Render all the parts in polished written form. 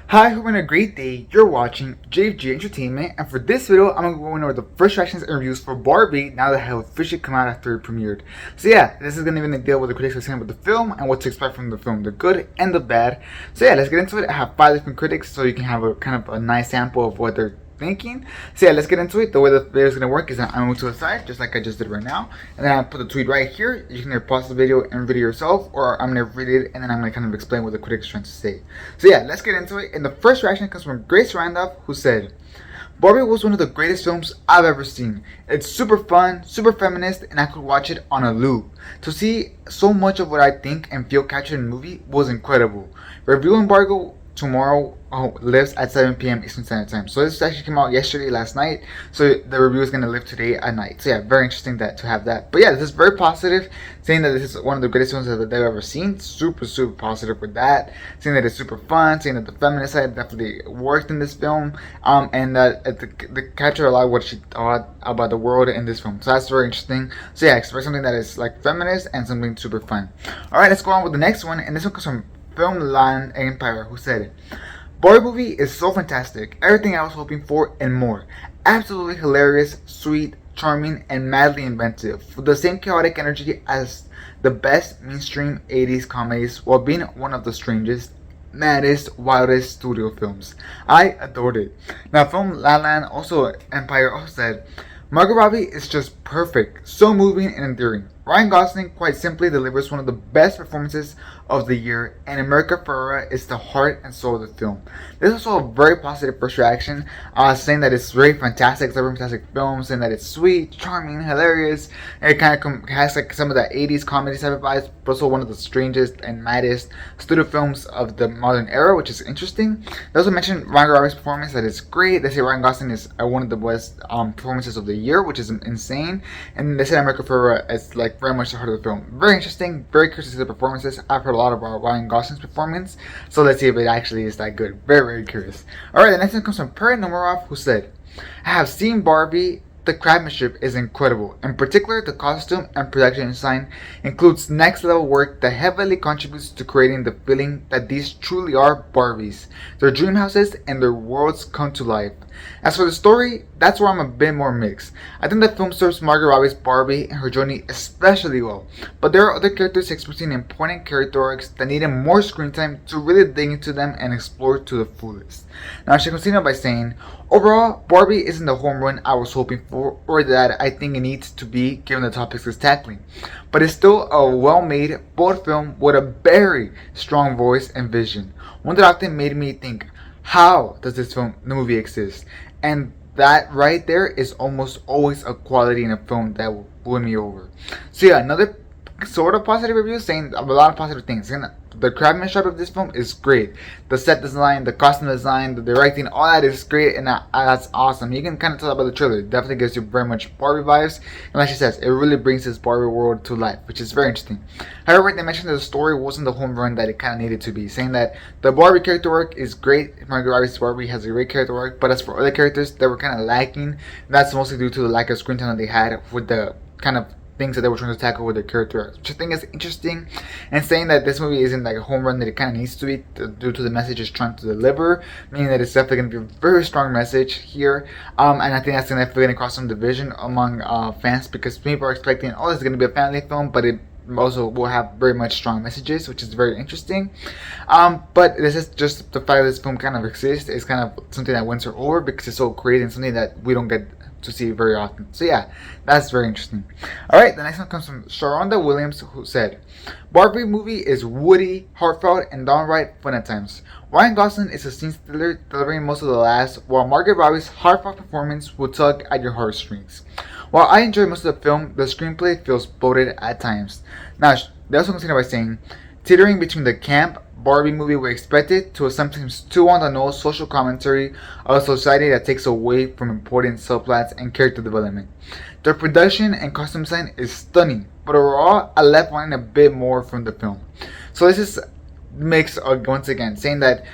Hi, hope you're having a great day. You're watching JFG Entertainment, and for this video, I'm going to go over the first reactions and reviews for Barbie now that it has officially come out after it premiered. So yeah, this is going to be deal with the critics are saying about the film and what to expect from the film, the good and the bad. So yeah, let's get into it. I have 5 different critics, so you can have a kind of a nice sample of what they're thinking. So yeah, let's get into it. The way the video is going to work is that I'm going to the side, just like I just did right now, and then I'll put the tweet right here. You can either pause the video and read it yourself, or I'm going to read it and then I'm going to kind of explain what the critic's trying to say. So yeah, let's get into it. And the first reaction comes from Grace Randolph, who said, Barbie was one of the greatest films I've ever seen. It's super fun, super feminist, and I could watch it on a loop. To see so much of what I think and feel captured in the movie was incredible. Review embargo tomorrow lives at 7 p.m. Eastern Standard Time. So this actually came out last night. So the review is going to live today at night. So yeah, very interesting to have that. But yeah, this is very positive. Saying that this is one of the greatest films that they've ever seen. Super positive with that. Saying that it's super fun. Saying that the feminist side definitely worked in this film. And that they capture a lot of what she thought about the world in this film. So that's very interesting. So yeah, expect something that is like feminist and something super fun. Alright, let's go on with the next one. And this one comes from Filmland Empire, who said, Barbie movie is so fantastic, everything I was hoping for and more. Absolutely hilarious, sweet, charming, and madly inventive, with the same chaotic energy as the best mainstream 80s comedies, while being one of the strangest, maddest, wildest studio films. I adored it. Now, Film La Land Empire also said, Margot Robbie is just perfect, so moving and endearing. Ryan Gosling quite simply delivers one of the best performances of the year, and America Ferrera is the heart and soul of the film. This is also a very positive first reaction, saying that it's very fantastic, it's a very fantastic film, saying that it's sweet, charming, hilarious, and it kind of has like some of that 80s comedy type of vibes, but also one of the strangest and maddest studio films of the modern era, which is interesting. They also mentioned Ryan Robbie's performance, that is great. They say Ryan Gosling is one of the best performances of the year, which is insane, and they said America Ferrera is like very much the heart of the film. Very interesting, very curious to see the performances. I've heard a lot about Ryan Gosling's performance, so let's see if it actually is that good. Very curious. Alright, the next one comes from Periman, who said, I have seen Barbie. The craftsmanship is incredible. In particular, the costume and production design includes next level work that heavily contributes to creating the feeling that these truly are Barbies. Their dream houses and their worlds come to life. As for the story, that's where I'm a bit more mixed. I think the film serves Margot Robbie's Barbie and her journey especially well, but there are other characters expressing important character arcs that needed more screen time to really dig into them and explore to the fullest. Now she continued by saying, overall, Barbie isn't the home run I was hoping for or that I think it needs to be given the topics it's tackling, but it's still a well-made, bold film with a very strong voice and vision. One that often made me think, how does the movie exist? And that right there is almost always a quality in a film that will win me over. So yeah, another sort of positive review saying a lot of positive things. The craftsmanship of this film is great. The set design, the costume design, the directing, all that is great, and that's awesome. You can kind of tell about the trailer. It definitely gives you very much Barbie vibes, and like she says, it really brings this Barbie world to life, which is very interesting. However, they mentioned that the story wasn't the home run that it kind of needed to be, saying that the Barbie character work is great. Margot Robbie's Barbie has a great character work, but as for other characters, they were kind of lacking. That's mostly due to the lack of screen time that they had with the kind of things that they were trying to tackle with their character arcs, which I think is interesting, and saying that this movie isn't like a home run that it kind of needs to be due to the message it's trying to deliver, meaning that it's definitely going to be a very strong message here, and I think that's definitely going to cause some division among fans, because people are expecting, oh, this is going to be a family film, but it also will have very much strong messages, which is very interesting. But this is just the fact that this film kind of exists is kind of something that wins her over, because it's so great and something that we don't get to see very often. So yeah, that's very interesting. Alright, the next one comes from Sharonda Williams, who said, Barbie movie is woody, heartfelt, and downright fun at times. Ryan Gosling is a scene stealer, delivering most of the laughs, while Margot Robbie's heartfelt performance will tug at your heartstrings. While I enjoy most of the film, the screenplay feels bloated at times. Now, they also continue by saying, teetering between the camp Barbie movie we expected to a sometimes too on the nose social commentary of a society that takes away from important subplots and character development. The production and costume design is stunning, but overall, I left wanting a bit more from the film. So this is mixed once again, saying that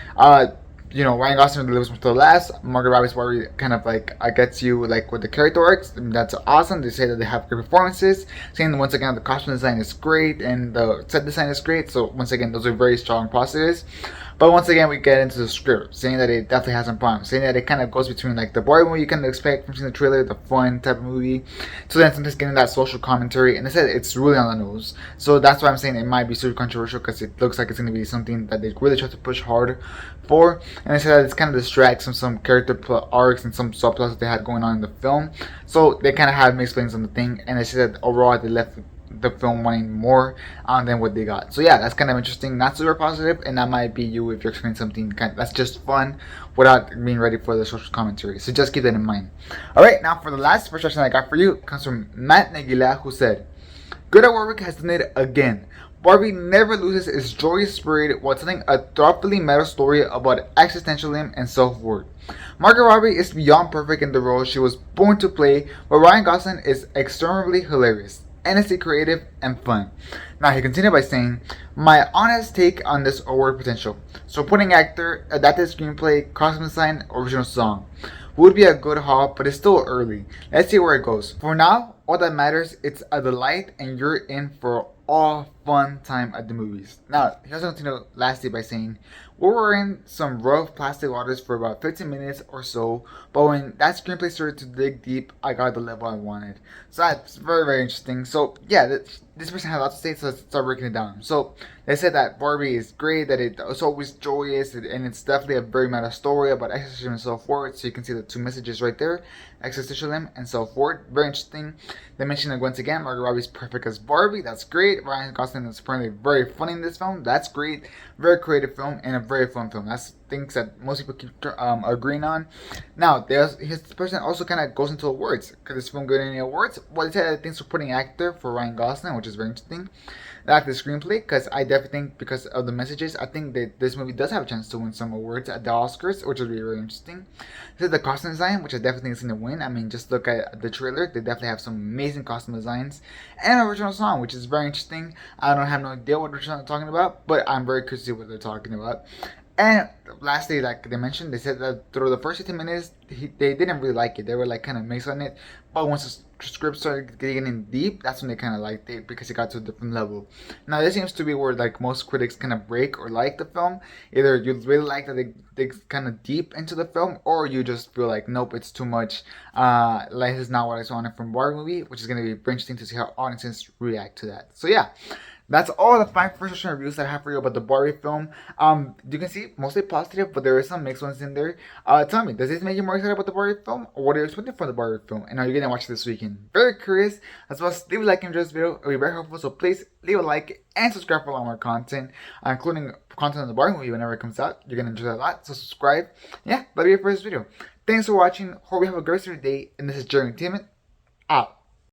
Ryan Gosling delivers to the last. Margot Robbie's Barbie kind of like gets you like with the character arcs. That's awesome. They say that they have great performances. Saying that once again the costume design is great and the set design is great. So once again, those are very strong positives. But once again, we get into the script, saying that it definitely has some problems, saying that it kind of goes between like the Barbie movie you kind of expect from seeing the trailer, the fun type of movie, so then sometimes getting that social commentary, and they said it's really on the nose. So that's why I'm saying it might be super controversial because it looks like it's going to be something that they really try to push hard for, and they said that it's kind of distracts from some character arcs and some subplots that they had going on in the film. So they kind of have mixed feelings on the thing, and they said that overall they left the film wanting more than what they got. So yeah, that's kind of interesting, not super positive, and that might be you if you're expecting something that's just fun without being ready for the social commentary. So just keep that in mind. Alright, now for the last first question I got for you comes from Matt Negila, who said, Greta Gerwig has done it again. Barbie never loses its joyous spirit while telling a thoughtfully meta story about existentialism and self-worth. Margot Robbie is beyond perfect in the role she was born to play, but Ryan Gosling is extremely hilarious, endlessly creative, and fun. Now he continued by saying, my honest take on this award potential. Supporting actor, adapted screenplay, costume design, original song. Would be a good haul, but it's still early. Let's see where it goes. For now, all that matters, it's a delight and you're in for all fun time at the movies. Now, he also continued lastly by saying, we were in some rough plastic waters for about 15 minutes or so, but when that screenplay started to dig deep, I got the level I wanted. So that's very, very interesting. So yeah, this person had a lot to say, so let's start breaking it down. So they said that Barbie is great, that it's always joyous, and it's definitely a very meta story about existentialism and self-worth. So you can see the two messages right there, existentialism and self-worth. Very interesting. They mentioned it once again, Margot Robbie's perfect as Barbie. That's great. Ryan Gosling is apparently very funny in this film. That's great. Very creative film and a very fun film. That's things that most people keep agreeing on. Now, his person also kind of goes into awards. Could this film get any awards? Well, they said I think supporting actor for Ryan Gosling, which is very interesting. Like the screenplay, because I definitely think because of the messages, I think that this movie does have a chance to win some awards at the Oscars, which would be really interesting. This is the costume design, which I definitely think is going to win. I mean, just look at the trailer. They definitely have some amazing costume designs. And original song, which is very interesting. I don't have no idea what they're talking about, but I'm very curious to see what they're talking about. And lastly, like they mentioned, they said that through the first 15 minutes, they didn't really like it. They were like kind of mixed on it. But once the script started getting in deep, that's when they kind of liked it because it got to a different level. Now, this seems to be where like most critics kind of break or like the film. Either you really like that they dig kind of deep into the film, or you just feel like, nope, it's too much. Like, this is not what I wanted from Barbie movie, which is going to be very interesting to see how audiences react to that. So, yeah. That's all the 5 first impression reviews that I have for you about the Barbie film. You can see mostly positive, but there are some mixed ones in there. Tell me, does this make you more excited about the Barbie film, or what are you expecting from the Barbie film? And are you gonna watch it this weekend? Very curious. As well as leave a like and enjoy this video. It'll be very helpful. So please leave a like and subscribe for a lot more content, including content on the Barbie movie whenever it comes out. You're gonna enjoy that a lot. So subscribe. Yeah, that'll be it for this video. Thanks for watching. Hope you have a great rest of your day. And this is Gerwig, out.